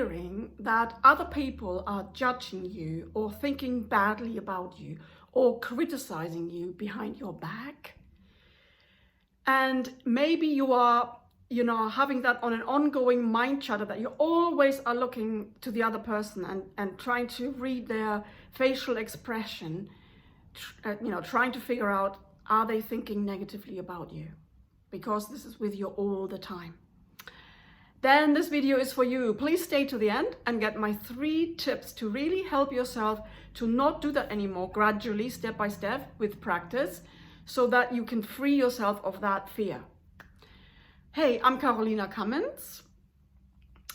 fearing that other people are judging you or thinking badly about you or criticizing you behind your back. And maybe you are, having that on an ongoing mind chatter, that you always are looking to the other person and trying to read their facial expression, trying to figure out, are they thinking negatively about you? Because this is with you all the time. Then this video is for you. Please stay to the end and get my 3 tips to really help yourself to not do that anymore, gradually, step by step, with practice, so that you can free yourself of that fear. Hey, I'm Cummins.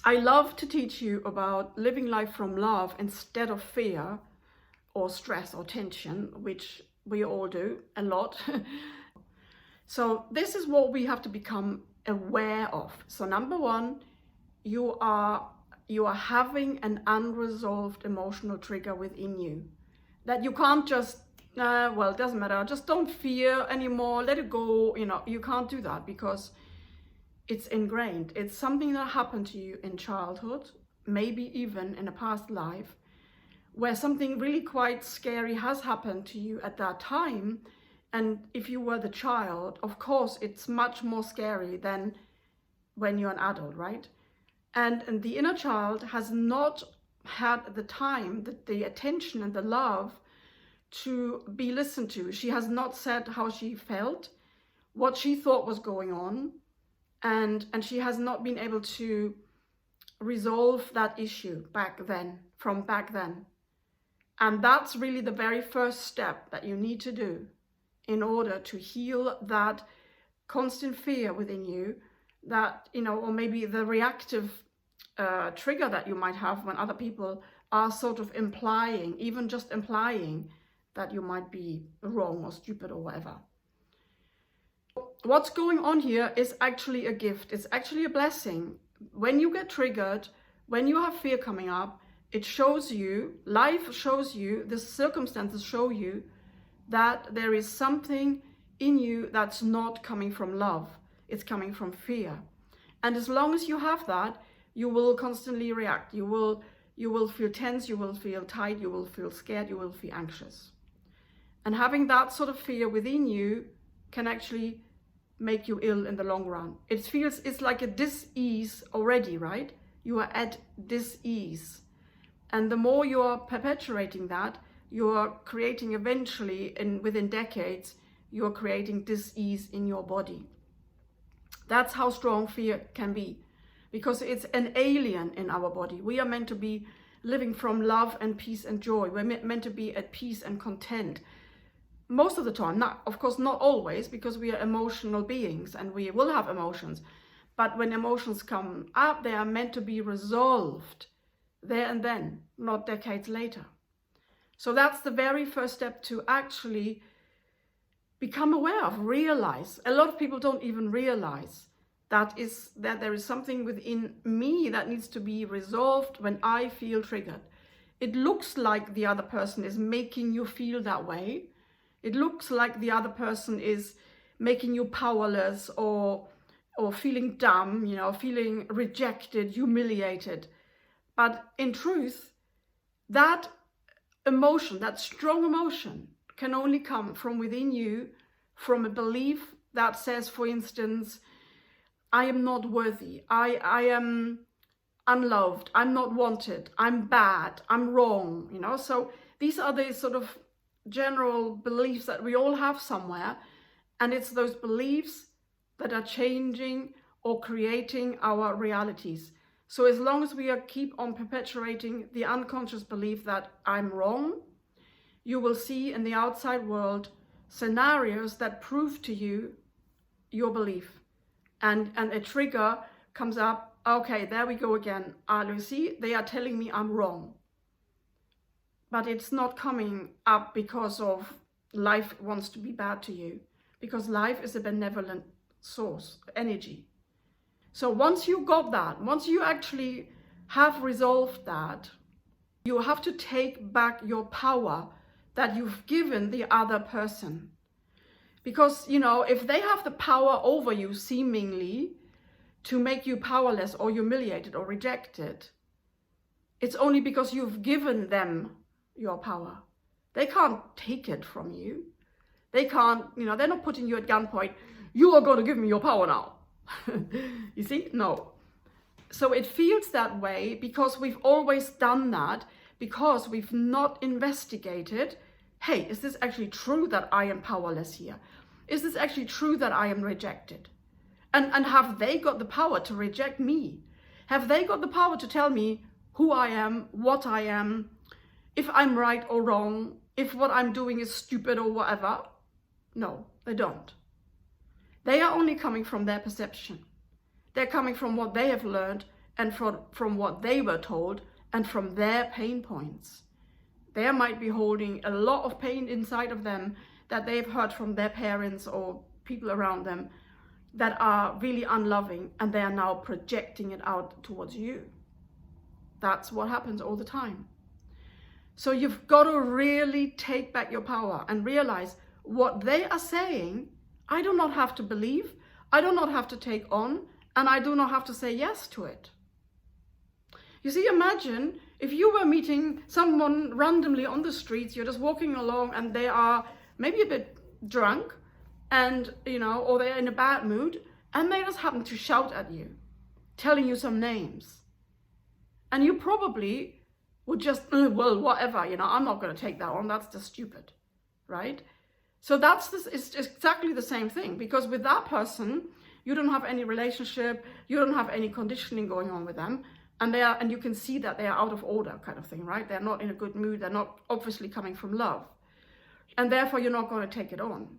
I love to teach you about living life from love instead of fear or stress or tension, which we all do a lot. So this is what we have to become aware of. So number 1, you are having an unresolved emotional trigger within you that you can't just well, it doesn't matter, just don't fear anymore, let it go. You can't do that because it's ingrained. It's something that happened to you in childhood, maybe even in a past life, where something really quite scary has happened to you at that time. And if you were the child, of course, it's much more scary than when you're an adult, right? And the inner child has not had the time, the attention and the love to be listened to. She has not said how she felt, what she thought was going on, and she has not been able to resolve that issue back then. And that's really the very first step that you need to do in order to heal that constant fear within you, that, or maybe the reactive trigger that you might have when other people are sort of implying, even just implying, that you might be wrong or stupid or whatever. What's going on here is actually a gift. It's actually a blessing. When you get triggered, when you have fear coming up, it shows you, life shows you, the circumstances show you that there is something in you that's not coming from love. It's coming from fear. And as long as you have that, you will constantly react. You will feel tense, you will feel tight, you will feel scared, you will feel anxious. And having that sort of fear within you can actually make you ill in the long run. It's like a dis-ease already, right? You are at dis-ease. And the more you are perpetuating that, you are creating eventually, within decades, you are creating dis-ease in your body. That's how strong fear can be, because it's an alien in our body. We are meant to be living from love and peace and joy. We're meant to be at peace and content. Most of the time, of course not always, because we are emotional beings and we will have emotions. But when emotions come up, they are meant to be resolved there and then, not decades later. So that's the very first step to actually become aware of, realize. A lot of people don't even realize that there is something within me that needs to be resolved when I feel triggered. It looks like the other person is making you feel that way. It looks like the other person is making you powerless or feeling dumb, feeling rejected, humiliated. But in truth, that emotion, that strong emotion, can only come from within you, from a belief that says, for instance, I am not worthy, I am unloved, I'm not wanted, I'm bad, I'm wrong, So these are the sort of general beliefs that we all have somewhere, and it's those beliefs that are changing or creating our realities. So as long as we keep on perpetuating the unconscious belief that I'm wrong, you will see in the outside world scenarios that prove to you your belief. And a trigger comes up, okay, there we go again. Lucy, they are telling me I'm wrong. But it's not coming up because of life wants to be bad to you, because life is a benevolent source, energy. So once you got that, once you actually have resolved that, you have to take back your power that you've given the other person. Because, if they have the power over you seemingly to make you powerless or humiliated or rejected, It's only because you've given them your power. They can't take it from you. They can't, they're not putting you at gunpoint. You are going to give me your power now. You see? No. So it feels that way because we've always done that, because we've not investigated, hey, is this actually true that I am powerless here? Is this actually true that I am rejected? And have they got the power to reject me? Have they got the power to tell me who I am, what I am, if I'm right or wrong, if what I'm doing is stupid or whatever? No, they don't. They are only coming from their perception. They're coming from what they have learned and from what they were told and from their pain points. They might be holding a lot of pain inside of them that they've heard from their parents or people around them that are really unloving, and they are now projecting it out towards you. That's what happens all the time. So you've got to really take back your power and realize what they are saying, I do not have to believe, I do not have to take on, and I do not have to say yes to it. You see, imagine if you were meeting someone randomly on the streets, you're just walking along and they are maybe a bit drunk and, or they're in a bad mood, and they just happen to shout at you, telling you some names. And you probably would just, well, whatever, I'm not going to take that on, that's just stupid, right? So it's exactly the same thing, because with that person, you don't have any relationship, you don't have any conditioning going on with them, and you can see that they are out of order kind of thing, right? They're not in a good mood, they're not obviously coming from love. And therefore, you're not going to take it on.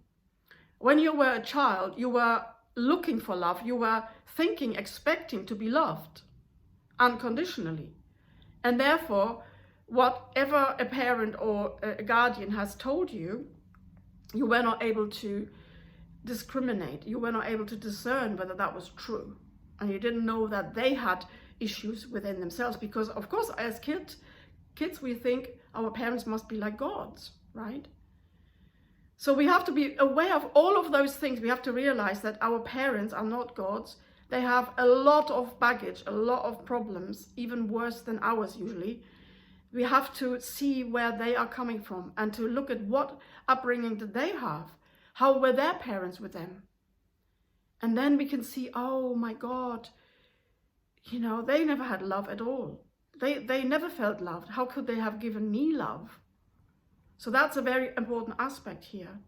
When you were a child, you were looking for love, you were thinking, expecting to be loved unconditionally. And therefore, whatever a parent or a guardian has told you, you were not able to discriminate. You were not able to discern whether that was true. And you didn't know that they had issues within themselves, because of course, as kids we think our parents must be like gods, right? So we have to be aware of all of those things. We have to realize that our parents are not gods. They have a lot of baggage, a lot of problems, even worse than ours usually. We have to see where they are coming from and to look at what upbringing did they have? How were their parents with them? And then we can see, oh my God, they never had love at all. They never felt loved. How could they have given me love? So that's a very important aspect here.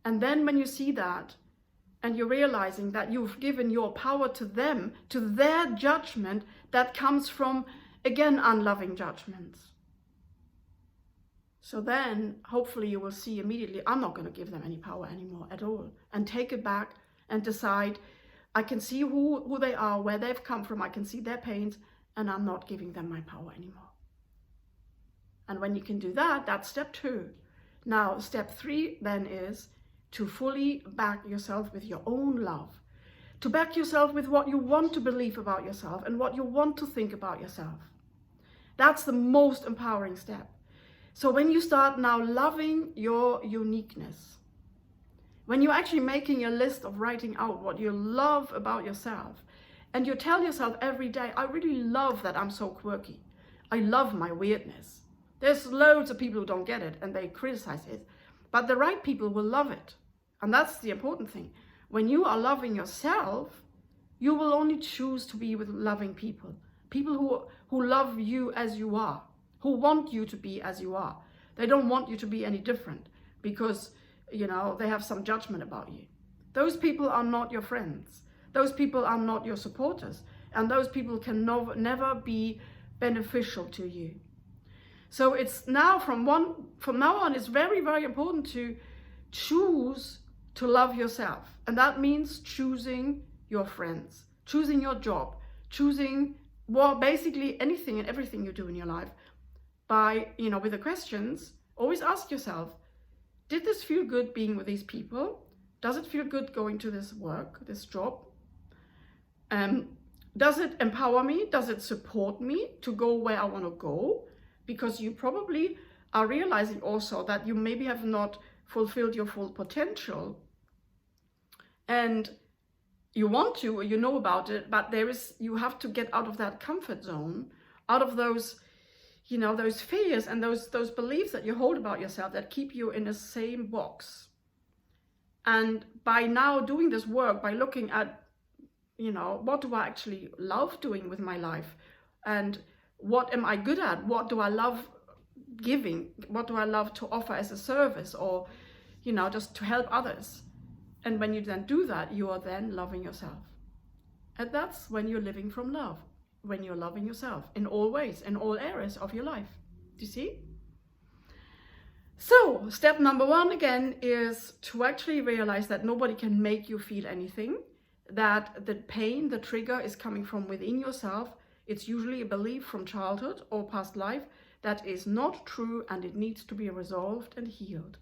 And then when you see that, and you're realizing that you've given your power to them, to their judgment that comes from, again, unloving judgments. So then, hopefully you will see immediately, I'm not going to give them any power anymore at all. And take it back and decide, I can see who they are, where they've come from, I can see their pains, and I'm not giving them my power anymore. And when you can do that, that's step 2. Now, step 3 then is to fully back yourself with your own love. To back yourself with what you want to believe about yourself and what you want to think about yourself. That's the most empowering step. So when you start now loving your uniqueness, when you're actually making a list of writing out what you love about yourself, and you tell yourself every day, I really love that I'm so quirky. I love my weirdness. There's loads of people who don't get it and they criticize it, but the right people will love it. And that's the important thing. When you are loving yourself, you will only choose to be with loving people. People who love you as you are, who want you to be as you are. They don't want you to be any different because, they have some judgment about you. Those people are not your friends. Those people are not your supporters. And those people can never be beneficial to you. So it's now from now on, it's very, very important to choose to love yourself. And that means choosing your friends, choosing your job, choosing basically anything and everything you do in your life by, with the questions, always ask yourself, did this feel good being with these people? Does it feel good going to this work, this job? Does it empower me? Does it support me to go where I want to go? Because you probably are realizing also that you maybe have not fulfilled your full potential. And you want to, or you know about it, but you have to get out of that comfort zone out of those, you know, those fears and those beliefs that you hold about yourself that keep you in the same box. And by now doing this work, by looking at, you know, what do I actually love doing with my life? And what am I good at? What do I love giving? What do I love to offer as a service, or, you know, just to help others? And when you then do that, you are then loving yourself. And that's when you're living from love, when you're loving yourself in all ways, in all areas of your life. Do you see? So step number 1 again is to actually realize that nobody can make you feel anything, that the pain, the trigger is coming from within yourself. It's usually a belief from childhood or past life that is not true, and it needs to be resolved and healed.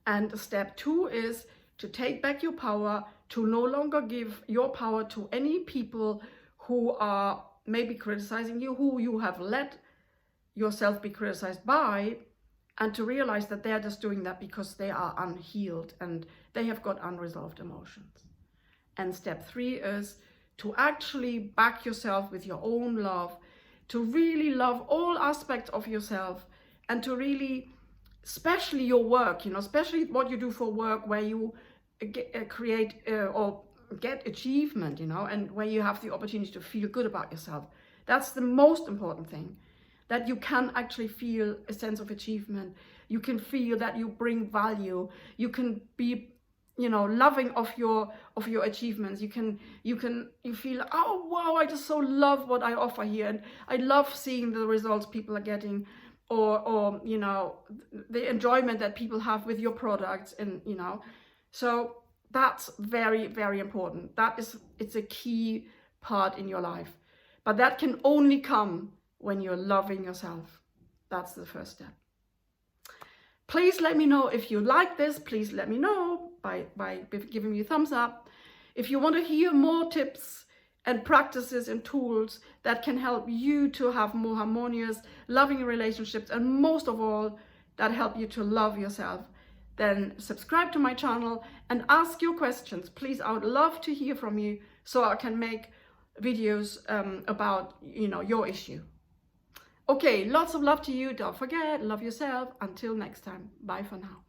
And step 2 is to take back your power, to no longer give your power to any people who are maybe criticizing you, who you have let yourself be criticized by, and to realize that they're just doing that because they are unhealed and they have got unresolved emotions. And step 3 is to actually back yourself with your own love, to really love all aspects of yourself, and to really, especially your work, you know, especially what you do for work, where you create or get achievement, you know, and where you have the opportunity to feel good about yourself. That's the most important thing, that you can actually feel a sense of achievement. You can feel that you bring value. You can be, you know, loving of your achievements. You feel, oh wow, I just so love what I offer here, and I love seeing the results people are getting, or you know, the enjoyment that people have with your products, and you know, so that's very, very important. It's a key part in your life, but that can only come when you're loving yourself. That's the first step. Please let me know if you like this. Please let me know by giving me a thumbs up. If you want to hear more tips and practices and tools that can help you to have more harmonious, loving relationships, and most of all, that help you to love yourself, then subscribe to my channel and ask your questions. Please, I would love to hear from you so I can make videos about, you know, your issue. Okay, lots of love to you. Don't forget, love yourself. Until next time, bye for now.